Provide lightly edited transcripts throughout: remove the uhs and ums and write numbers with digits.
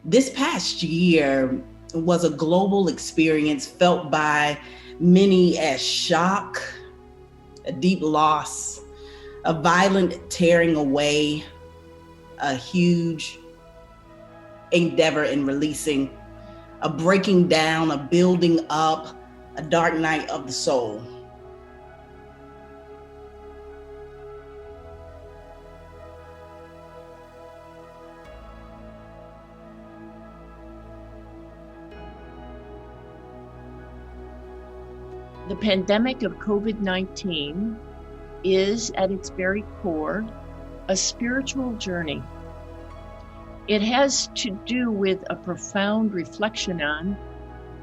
This past year was a global experience felt by many as shock, a deep loss, a violent tearing away, a huge endeavor in releasing, a breaking down, a building up, a dark night of the soul. The pandemic of COVID-19 is, at its very core, a spiritual journey. It has to do with a profound reflection on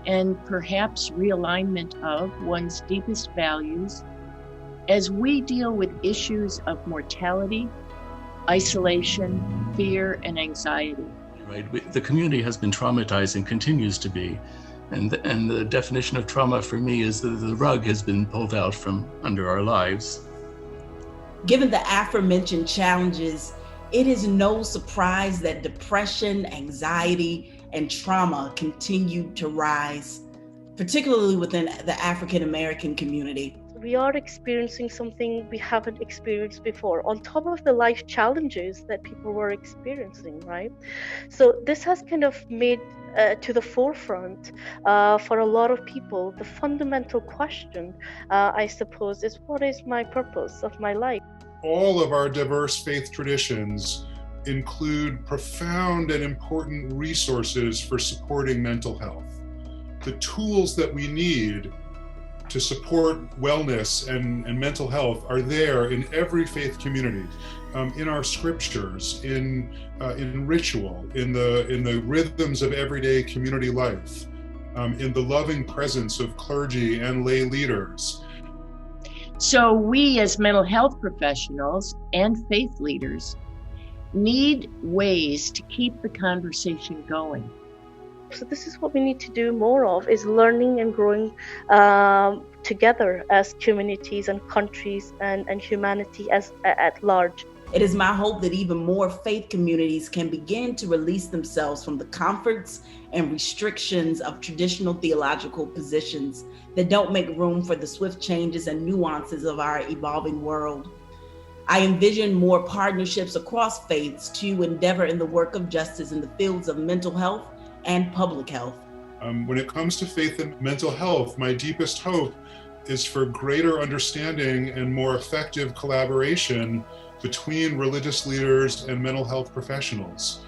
and perhaps realignment of one's deepest values as we deal with issues of mortality, isolation, fear, and anxiety. Right. The community has been traumatized and continues to be. And the definition of trauma for me is that the rug has been pulled out from under our lives. Given the aforementioned challenges, it is no surprise that depression, anxiety, and trauma continue to rise, particularly within the African American community. We are experiencing something we haven't experienced before, on top of the life challenges that people were experiencing, right? So this has kind of made to the forefront for a lot of people. The fundamental question, I suppose, is what is my purpose of my life? All of our diverse faith traditions include profound and important resources for supporting mental health. The tools that we need to support wellness and mental health are there in every faith community, in our scriptures, in ritual, in the rhythms of everyday community life, in the loving presence of clergy and lay leaders. So we as mental health professionals and faith leaders need ways to keep the conversation going. So this is what we need to do more of, is learning and growing together as communities and countries and humanity at large. It is my hope that even more faith communities can begin to release themselves from the comforts and restrictions of traditional theological positions that don't make room for the swift changes and nuances of our evolving world. I envision more partnerships across faiths to endeavor in the work of justice in the fields of mental health and public health. When it comes to faith and mental health, my deepest hope is for greater understanding and more effective collaboration between religious leaders and mental health professionals.